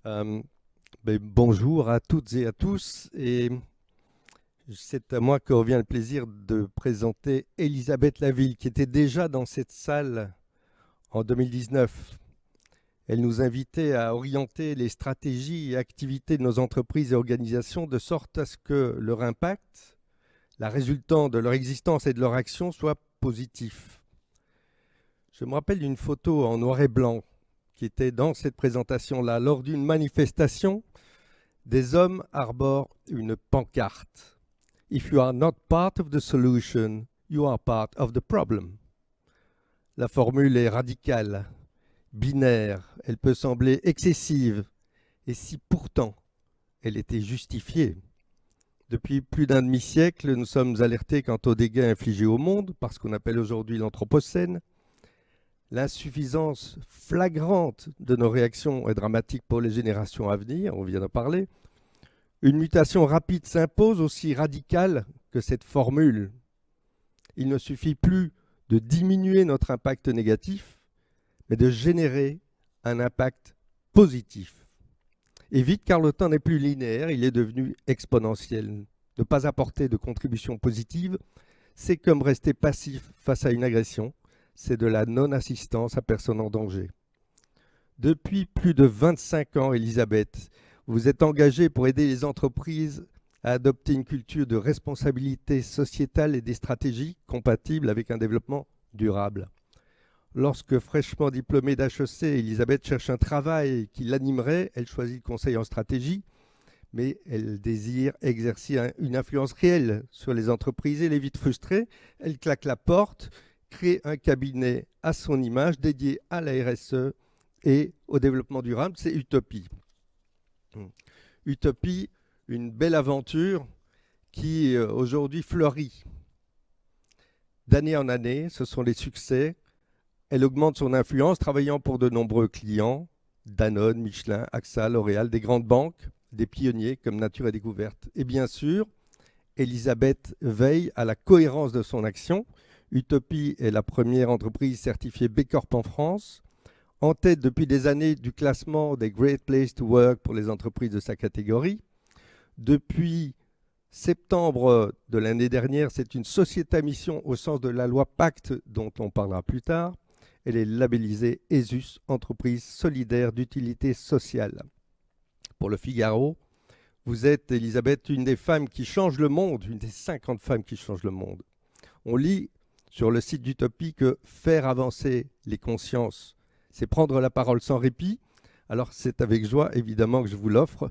Euh, Bonjour à toutes et à tous. Et c'est à moi que revient le plaisir de présenter Elisabeth Laville, qui était déjà dans cette salle en 2019. Elle nous invitait à orienter les stratégies et activités de nos entreprises et organisations de sorte à ce que leur impact, la résultante de leur existence et de leur action, soit positif. Je me rappelle d'une photo en noir et blanc qui était dans cette présentation-là, lors d'une manifestation. Des hommes arborent une pancarte. If you are not part of the solution, you are part of the problem. La formule est radicale, binaire, elle peut sembler excessive, et si pourtant elle était justifiée. Depuis plus d'un demi-siècle, nous sommes alertés quant aux dégâts infligés au monde par ce qu'on appelle aujourd'hui l'Anthropocène. L'insuffisance flagrante de nos réactions est dramatique pour les générations à venir, on vient d'en parler. Une mutation rapide s'impose, aussi radicale que cette formule. Il ne suffit plus de diminuer notre impact négatif, mais de générer un impact positif. Et vite, car le temps n'est plus linéaire, il est devenu exponentiel. Ne pas apporter de contribution positive, c'est comme rester passif face à une agression, c'est de la non-assistance à personne en danger. Depuis plus de 25 ans, Elisabeth, vous êtes engagée pour aider les entreprises à adopter une culture de responsabilité sociétale et des stratégies compatibles avec un développement durable. Lorsque fraîchement diplômée d'HEC, Elisabeth cherche un travail qui l'animerait, elle choisit le conseil en stratégie, mais elle désire exercer une influence réelle sur les entreprises et les vite frustrées. Elle claque la porte, crée un cabinet à son image dédié à la RSE et au développement durable, c'est Utopie. Utopie, une belle aventure qui aujourd'hui fleurit. D'année en année, ce sont les succès. Elle augmente son influence, travaillant pour de nombreux clients, Danone, Michelin, AXA, L'Oréal, des grandes banques, des pionniers comme Nature et Découverte. Et bien sûr, Elisabeth veille à la cohérence de son action. Utopie est la première entreprise certifiée B Corp en France, en tête depuis des années du classement des Great Place to Work pour les entreprises de sa catégorie. Depuis septembre de l'année dernière, c'est une société à mission au sens de la loi Pacte dont on parlera plus tard. Elle est labellisée ESUS, entreprise solidaire d'utilité sociale. Pour le Figaro, vous êtes, Elisabeth, une des femmes qui changent le monde, une des 50 femmes qui changent le monde. On lit sur le site d'Utopie que faire avancer les consciences, c'est prendre la parole sans répit. Alors c'est avec joie, évidemment, que je vous l'offre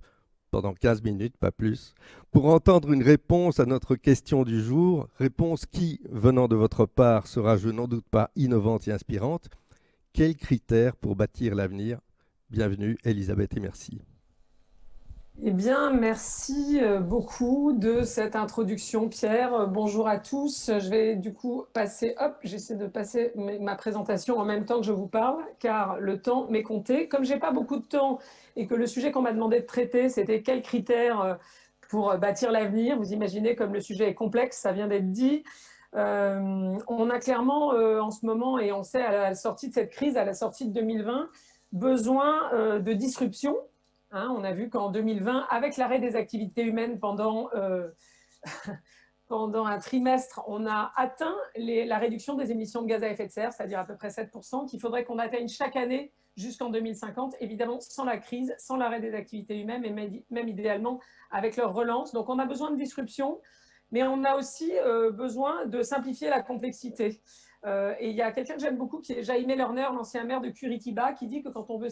pendant 15 minutes, pas plus, pour entendre une réponse à notre question du jour, réponse qui, venant de votre part, sera, je n'en doute pas, innovante et inspirante. Quels critères pour bâtir l'avenir? Bienvenue, Elisabeth, et merci. Eh bien, merci beaucoup de cette introduction, Pierre. Bonjour à tous. Je vais du coup passer, hop, j'essaie de passer ma présentation en même temps que je vous parle, car le temps m'est compté. Comme j'ai pas beaucoup de temps et que le sujet qu'on m'a demandé de traiter, c'était quels critères pour bâtir l'avenir. Vous imaginez comme le sujet est complexe, ça vient d'être dit. On a clairement en ce moment, et on sait à la sortie de cette crise, à la sortie de 2020, besoin de disruption. Hein, on a vu qu'en 2020, avec l'arrêt des activités humaines pendant un trimestre, on a atteint la réduction des émissions de gaz à effet de serre, c'est-à-dire à peu près 7%, qu'il faudrait qu'on atteigne chaque année jusqu'en 2050, évidemment sans la crise, sans l'arrêt des activités humaines, et même idéalement avec leur relance. Donc on a besoin de disruption, mais on a aussi besoin de simplifier la complexité. Et il y a quelqu'un que j'aime beaucoup, qui est Jaime Lerner, l'ancien maire de Curitiba, qui dit que quand on veut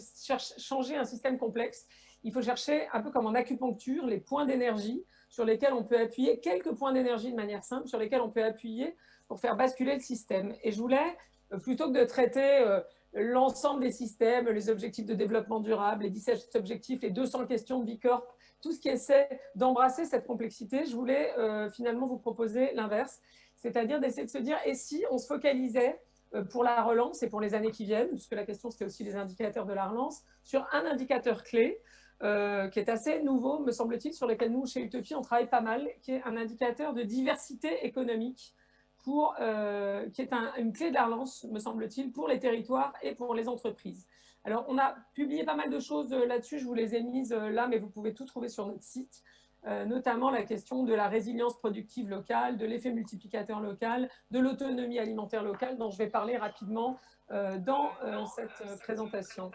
changer un système complexe, il faut chercher, un peu comme en acupuncture, les points d'énergie sur lesquels on peut appuyer, quelques points d'énergie de manière simple, sur lesquels on peut appuyer pour faire basculer le système. Et je voulais, plutôt que de traiter l'ensemble des systèmes, les objectifs de développement durable, les 17 objectifs, les 200 questions de Bicorp, tout ce qui essaie d'embrasser cette complexité, je voulais finalement vous proposer l'inverse, c'est-à-dire d'essayer de se dire, et si on se focalisait pour la relance et pour les années qui viennent, puisque la question c'était aussi les indicateurs de la relance, sur un indicateur clé qui est assez nouveau, me semble-t-il, sur lequel nous, chez Utopie, on travaille pas mal, qui est un indicateur de diversité économique, qui est une clé de la relance, me semble-t-il, pour les territoires et pour les entreprises. Alors, on a publié pas mal de choses là-dessus, je vous les ai mises là, mais vous pouvez tout trouver sur notre site, notamment la question de la résilience productive locale, de l'effet multiplicateur local, de l'autonomie alimentaire locale, dont je vais parler rapidement dans cette présentation.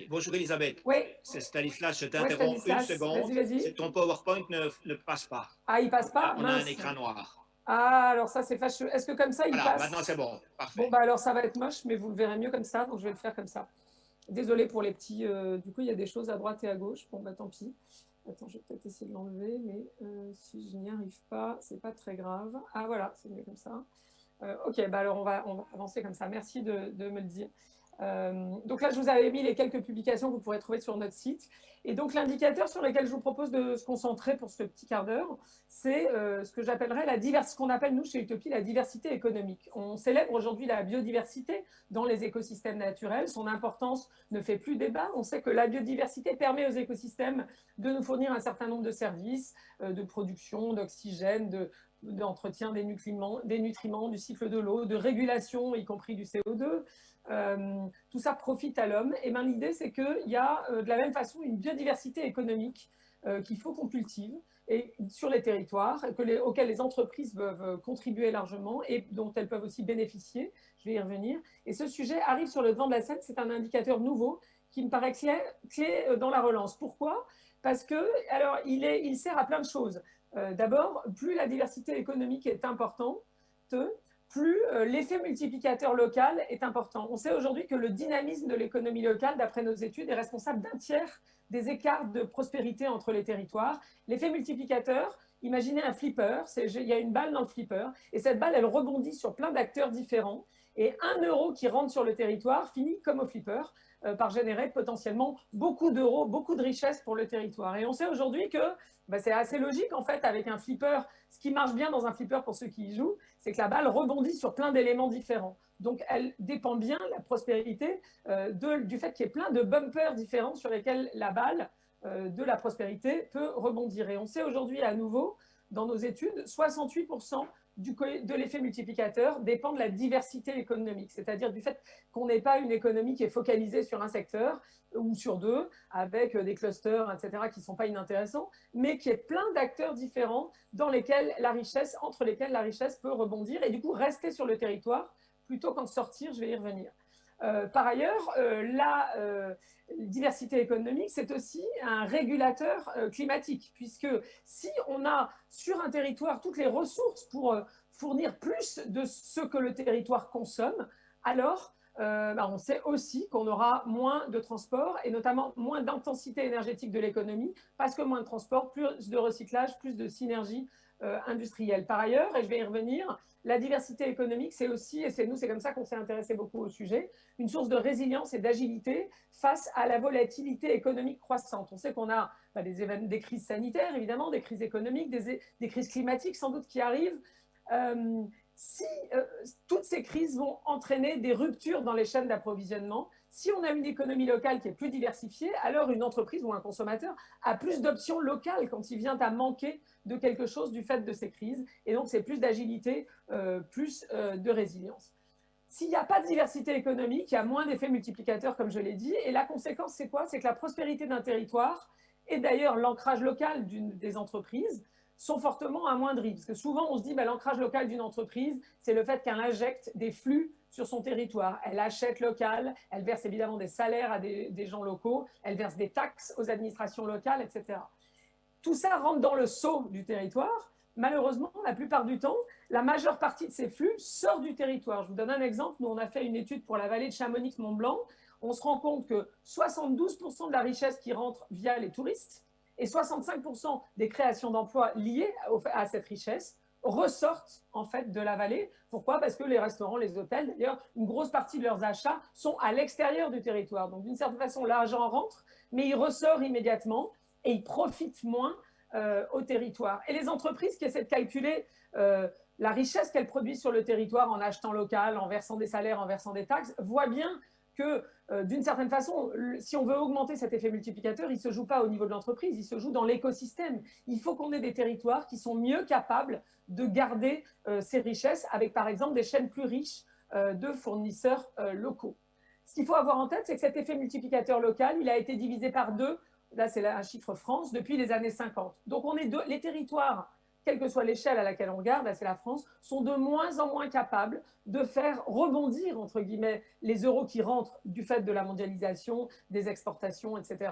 Bonjour Elisabeth, Oui, c'est Stanislas, je ouais, t'interromps une Stanislas, seconde. vas-y. Ton PowerPoint ne passe pas. Ah, il passe pas? On a un Mince. écran noir. Ah, alors ça, c'est fâcheux. Est-ce que comme ça, il Voilà, passe? maintenant c'est bon, Bon, parfait. bah alors ça va être moche, mais vous le verrez mieux comme ça, donc je vais le faire comme ça. Désolée pour les petits... du coup, il y a des choses à droite et à gauche. Bon, bah tant pis. Attends, je vais peut-être essayer de l'enlever, mais si je n'y arrive pas, c'est pas très grave. Ah, voilà, c'est mieux comme ça. Ok, bah alors on va avancer comme ça. Merci de me le dire. Donc là, je vous avais mis les quelques publications que vous pourrez trouver sur notre site. Et donc, l'indicateur sur lequel je vous propose de se concentrer pour ce petit quart d'heure, c'est ce que j'appellerais ce qu'on appelle, nous, chez Utopie, la diversité économique. On célèbre aujourd'hui la biodiversité dans les écosystèmes naturels. Son importance ne fait plus débat. On sait que la biodiversité permet aux écosystèmes de nous fournir un certain nombre de services, de production, d'oxygène, d'entretien des nutriments, du cycle de l'eau, de régulation, y compris du CO2. Tout ça profite à l'homme. Et ben, l'idée, c'est qu'il y a de la même façon une biodiversité économique qu'il faut qu'on cultive et sur les territoires, auxquels les entreprises peuvent contribuer largement et dont elles peuvent aussi bénéficier. Je vais y revenir. Et ce sujet arrive sur le devant de la scène. C'est un indicateur nouveau qui me paraît clé dans la relance. Pourquoi? Parce que, alors, il sert à plein de choses. D'abord, plus la diversité économique est importante, plus l'effet multiplicateur local est important. On sait aujourd'hui que le dynamisme de l'économie locale, d'après nos études, est responsable d'un tiers des écarts de prospérité entre les territoires. L'effet multiplicateur, imaginez un flipper, il y a une balle dans le flipper, et cette balle, elle rebondit sur plein d'acteurs différents, et 1 euro qui rentre sur le territoire finit, comme au flipper, par générer potentiellement beaucoup d'euros, beaucoup de richesses pour le territoire. Et on sait aujourd'hui que c'est assez logique, en fait, avec un flipper. Ce qui marche bien dans un flipper pour ceux qui y jouent, c'est que la balle rebondit sur plein d'éléments différents. Donc, elle dépend bien, la prospérité, du fait qu'il y ait plein de bumpers différents sur lesquels la balle de la prospérité peut rebondir. Et on sait aujourd'hui, à nouveau, dans nos études, 68% de l'effet multiplicateur dépend de la diversité économique, c'est-à-dire du fait qu'on n'ait pas une économie qui est focalisée sur un secteur ou sur deux, avec des clusters, etc., qui ne sont pas inintéressants, mais qui est plein d'acteurs différents entre lesquels la richesse peut rebondir et du coup rester sur le territoire plutôt qu'en sortir. Je vais y revenir. Par ailleurs, la diversité économique, c'est aussi un régulateur climatique, puisque si on a sur un territoire toutes les ressources pour fournir plus de ce que le territoire consomme, alors on sait aussi qu'on aura moins de transport et notamment moins d'intensité énergétique de l'économie, parce que moins de transport, plus de recyclage, plus de synergie industrielle. Par ailleurs, et je vais y revenir, la diversité économique, c'est aussi, et c'est comme ça qu'on s'est intéressé beaucoup au sujet, une source de résilience et d'agilité face à la volatilité économique croissante. On sait qu'on a des crises sanitaires, évidemment, des crises économiques, des crises climatiques sans doute qui arrivent. Toutes ces crises vont entraîner des ruptures dans les chaînes d'approvisionnement. Si on a une économie locale qui est plus diversifiée, alors une entreprise ou un consommateur a plus d'options locales quand il vient à manquer de quelque chose du fait de ces crises. Et donc, c'est plus d'agilité, plus de résilience. S'il n'y a pas de diversité économique, il y a moins d'effets multiplicateurs, comme je l'ai dit. Et la conséquence, c'est quoi? C'est que la prospérité d'un territoire, et d'ailleurs l'ancrage local des entreprises, sont fortement amoindris. Parce que souvent, on se dit l'ancrage local d'une entreprise, c'est le fait qu'elle injecte des flux sur son territoire. Elle achète local, elle verse évidemment des salaires à des gens locaux, elle verse des taxes aux administrations locales, etc. Tout ça rentre dans le seau du territoire. Malheureusement, la plupart du temps, la majeure partie de ces flux sort du territoire. Je vous donne un exemple. Nous, on a fait une étude pour la vallée de Chamonix-Mont-Blanc. On se rend compte que 72% de la richesse qui rentre via les touristes et 65% des créations d'emplois liées à cette richesse ressortent en fait de la vallée. Pourquoi? Parce que les restaurants, les hôtels, d'ailleurs, une grosse partie de leurs achats sont à l'extérieur du territoire. Donc, d'une certaine façon, l'argent rentre, mais il ressort immédiatement et il profite moins au territoire. Et les entreprises qui essaient de calculer la richesse qu'elles produisent sur le territoire en achetant local, en versant des salaires, en versant des taxes, voient bien que d'une certaine façon, si on veut augmenter cet effet multiplicateur, il ne se joue pas au niveau de l'entreprise, il se joue dans l'écosystème. Il faut qu'on ait des territoires qui sont mieux capables de garder ces richesses avec, par exemple, des chaînes plus riches de fournisseurs locaux. Ce qu'il faut avoir en tête, c'est que cet effet multiplicateur local, il a été divisé par 2, là c'est un chiffre France, depuis les années 50. Donc les territoires, quelle que soit l'échelle à laquelle on regarde, là c'est la France, sont de moins en moins capables de faire rebondir, entre guillemets, les euros qui rentrent du fait de la mondialisation, des exportations, etc.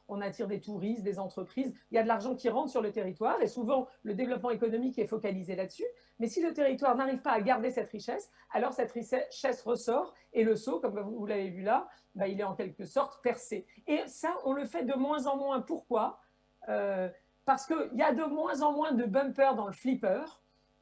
On attire des touristes, des entreprises, il y a de l'argent qui rentre sur le territoire et souvent le développement économique est focalisé là-dessus. Mais si le territoire n'arrive pas à garder cette richesse, alors cette richesse ressort et le seau, comme vous l'avez vu là, il est en quelque sorte percé. Et ça, on le fait de moins en moins. Pourquoi ? Parce qu'il y a de moins en moins de bumpers dans le flipper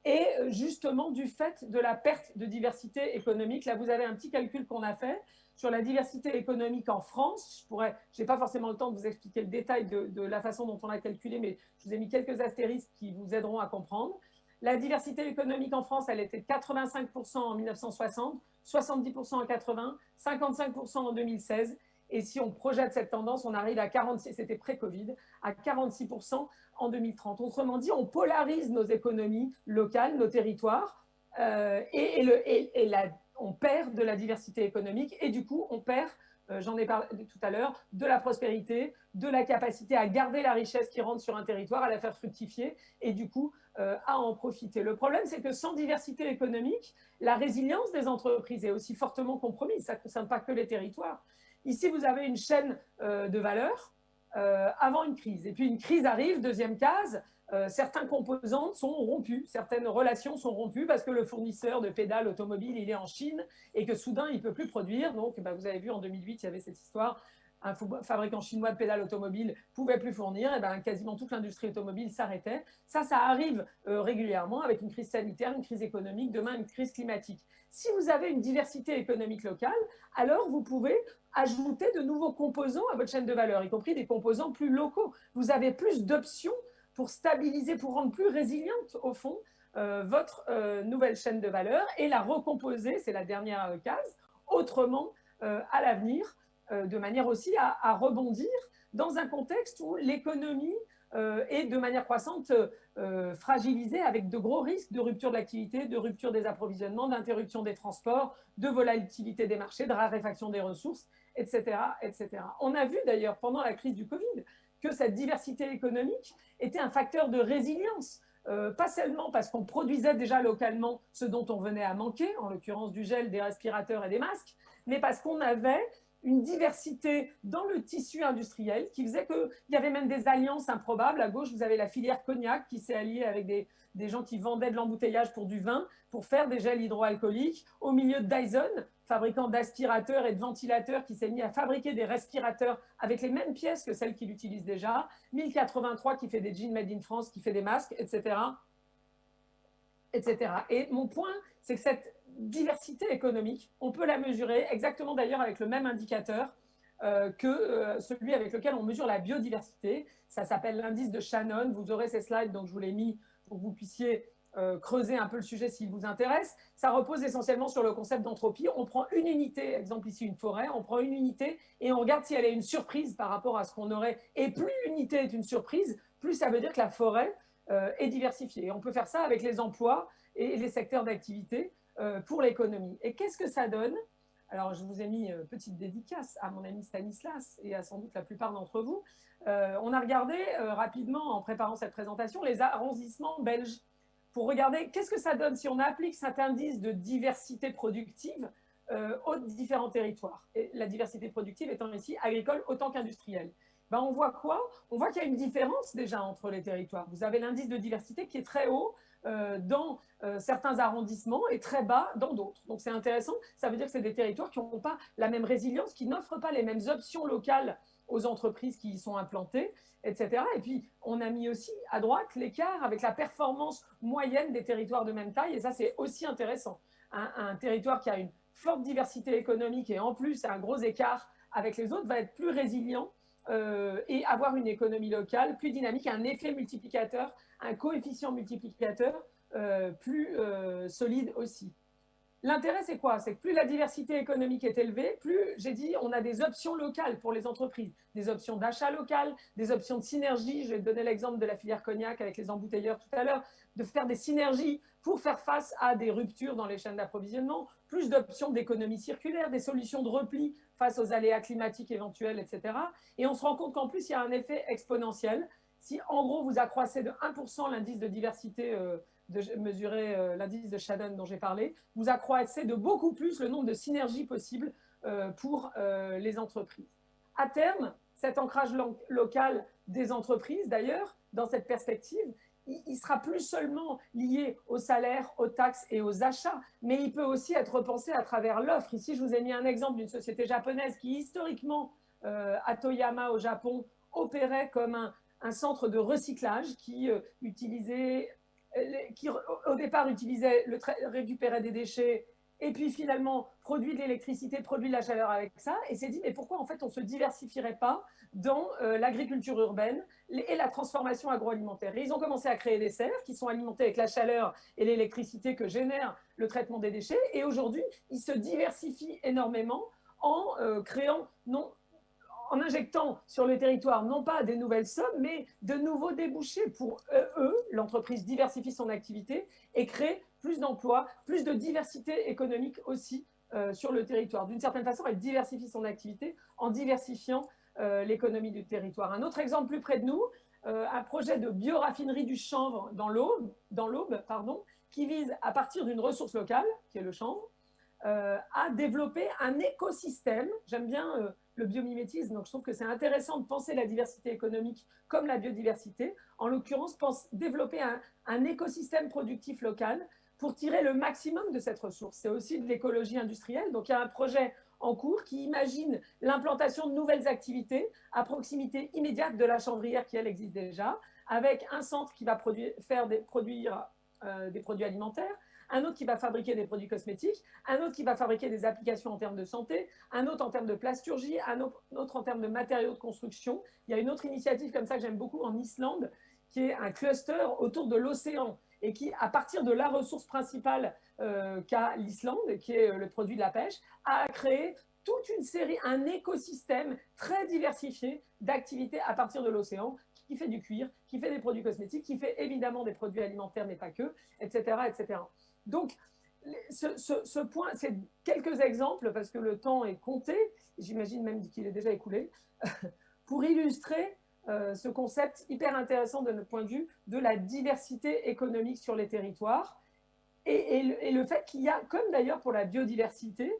et justement du fait de la perte de diversité économique. Là, vous avez un petit calcul qu'on a fait sur la diversité économique en France. Je n'ai pas forcément le temps de vous expliquer le détail de la façon dont on a calculé, mais je vous ai mis quelques astérisques qui vous aideront à comprendre. La diversité économique en France, elle était de 85% en 1960, 70% en 80, 55% en 2016. Et si on projette cette tendance, on arrive à 46%, c'était pré-Covid, à 46% en 2030. Autrement dit, on polarise nos économies locales, nos territoires, on perd de la diversité économique et du coup, on perd, j'en ai parlé tout à l'heure, de la prospérité, de la capacité à garder la richesse qui rentre sur un territoire, à la faire fructifier et du coup, à en profiter. Le problème, c'est que sans diversité économique, la résilience des entreprises est aussi fortement compromise. Ça ne concerne pas que les territoires. Ici, vous avez une chaîne de valeur avant une crise. Et puis, une crise arrive, deuxième case, certains composants sont rompus, certaines relations sont rompues parce que le fournisseur de pédales automobiles, il est en Chine et que soudain, il ne peut plus produire. Donc, vous avez vu, en 2008, il y avait cette histoire. Un fabricant chinois de pédales automobiles ne pouvait plus fournir, et quasiment toute l'industrie automobile s'arrêtait. Ça arrive régulièrement avec une crise sanitaire, une crise économique, demain une crise climatique. Si vous avez une diversité économique locale, alors vous pouvez ajouter de nouveaux composants à votre chaîne de valeur, y compris des composants plus locaux. Vous avez plus d'options pour stabiliser, pour rendre plus résiliente, au fond, votre nouvelle chaîne de valeur et la recomposer, c'est la dernière case, autrement à l'avenir, de manière aussi à rebondir dans un contexte où l'économie est de manière croissante fragilisée avec de gros risques de rupture de l'activité, de rupture des approvisionnements, d'interruption des transports, de volatilité des marchés, de raréfaction des ressources, etc., etc. On a vu d'ailleurs pendant la crise du Covid que cette diversité économique était un facteur de résilience. Pas seulement parce qu'on produisait déjà localement ce dont on venait à manquer, en l'occurrence du gel, des respirateurs et des masques, mais parce qu'on avait une diversité dans le tissu industriel qui faisait qu'il y avait même des alliances improbables. À gauche, vous avez la filière cognac qui s'est alliée avec des gens qui vendaient de l'embouteillage pour du vin, pour faire des gels hydroalcooliques. Au milieu, Dyson, fabricant d'aspirateurs et de ventilateurs, qui s'est mis à fabriquer des respirateurs avec les mêmes pièces que celles qu'il utilise déjà. 1083 qui fait des jeans made in France, qui fait des masques, etc. etc. Et mon point, c'est que cette diversité économique, on peut la mesurer exactement d'ailleurs avec le même indicateur que celui avec lequel on mesure la biodiversité. Ça s'appelle l'indice de Shannon. Vous aurez ces slides, donc je vous l'ai mis pour que vous puissiez creuser un peu le sujet s'il vous intéresse. Ça repose essentiellement sur le concept d'entropie. On prend une unité, exemple ici une forêt, on prend une unité et on regarde si elle est une surprise par rapport à ce qu'on aurait. Et plus l'unité est une surprise, plus ça veut dire que la forêt est diversifiée. Et on peut faire ça avec les emplois et les secteurs d'activité pour l'économie. Et qu'est-ce que ça donne ? Alors, je vous ai mis une petite dédicace à mon ami Stanislas et à sans doute la plupart d'entre vous. On a regardé rapidement, en préparant cette présentation, les arrondissements belges pour regarder qu'est-ce que ça donne si on applique cet indice de diversité productive aux différents territoires. Et la diversité productive étant ici agricole autant qu'industrielle. On voit quoi ? On voit qu'il y a une différence déjà entre les territoires. Vous avez l'indice de diversité qui est très haut dans certains arrondissements et très bas dans d'autres. Donc c'est intéressant, ça veut dire que c'est des territoires qui n'ont pas la même résilience, qui n'offrent pas les mêmes options locales aux entreprises qui y sont implantées, etc. Et puis on a mis aussi à droite l'écart avec la performance moyenne des territoires de même taille, et ça c'est aussi intéressant. Un territoire qui a une forte diversité économique et en plus un gros écart avec les autres va être plus résilient et avoir une économie locale plus dynamique, un effet multiplicateur, un coefficient multiplicateur plus solide aussi. L'intérêt, c'est quoi? C'est que plus la diversité économique est élevée, plus, j'ai dit, on a des options locales pour les entreprises, des options d'achat local, des options de synergie. Je vais donner l'exemple de la filière cognac avec les embouteilleurs tout à l'heure, de faire des synergies pour faire face à des ruptures dans les chaînes d'approvisionnement, plus d'options d'économie circulaire, des solutions de repli face aux aléas climatiques éventuels, etc. Et on se rend compte qu'en plus, il y a un effet exponentiel. Si, en gros, vous accroissez de 1% l'indice de diversité de mesurer l'indice de Shannon dont j'ai parlé, vous accroissez de beaucoup plus le nombre de synergies possibles pour les entreprises. À terme, cet ancrage local des entreprises, d'ailleurs, dans cette perspective, il sera plus seulement lié aux salaires, aux taxes et aux achats, mais il peut aussi être repensé à travers l'offre. Ici, je vous ai mis un exemple d'une société japonaise qui, historiquement, à Toyama, au Japon, opérait comme un centre de recyclage qui au départ récupérait des déchets et puis finalement produit de l'électricité, produit de la chaleur avec ça, et s'est dit mais pourquoi en fait on ne se diversifierait pas dans l'agriculture urbaine et la transformation agroalimentaire. Et ils ont commencé à créer des serres qui sont alimentées avec la chaleur et l'électricité que génère le traitement des déchets, et aujourd'hui ils se diversifient énormément en créant en injectant sur le territoire non pas des nouvelles sommes, mais de nouveaux débouchés pour eux. L'entreprise diversifie son activité et crée plus d'emplois, plus de diversité économique aussi sur le territoire. D'une certaine façon, elle diversifie son activité en diversifiant l'économie du territoire. Un autre exemple plus près de nous, un projet de bioraffinerie du chanvre dans l'Aube, qui vise, à partir d'une ressource locale, qui est le chanvre, à développer un écosystème. J'aime bien le biomimétisme, donc je trouve que c'est intéressant de penser la diversité économique comme la biodiversité. En l'occurrence, développer un écosystème productif local pour tirer le maximum de cette ressource. C'est aussi de l'écologie industrielle. Donc il y a un projet en cours qui imagine l'implantation de nouvelles activités à proximité immédiate de la chanvrière qui, elle, existe déjà, avec un centre qui va produire des produits alimentaires, un autre qui va fabriquer des produits cosmétiques, un autre qui va fabriquer des applications en termes de santé, un autre en termes de plasturgie, un autre en termes de matériaux de construction. Il y a une autre initiative comme ça que j'aime beaucoup en Islande, qui est un cluster autour de l'océan et qui, à partir de la ressource principale qu'a l'Islande, qui est le produit de la pêche, a créé toute une série, un écosystème très diversifié d'activités à partir de l'océan, qui fait du cuir, qui fait des produits cosmétiques, qui fait évidemment des produits alimentaires, mais pas que, etc., etc. Donc, ce point, c'est quelques exemples, parce que le temps est compté, j'imagine même qu'il est déjà écoulé, pour illustrer ce concept hyper intéressant de notre point de vue de la diversité économique sur les territoires et le fait qu'il y a, comme d'ailleurs pour la biodiversité,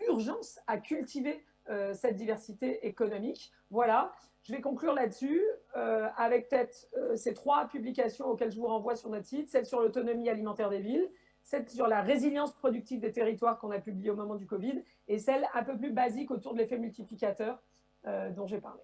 urgence à cultiver cette diversité économique. Voilà, je vais conclure là-dessus avec peut-être ces 3 publications auxquelles je vous renvoie sur notre site, celle sur l'autonomie alimentaire des villes, celle sur la résilience productive des territoires qu'on a publiée au moment du Covid, et celle un peu plus basique autour de l'effet multiplicateur dont j'ai parlé.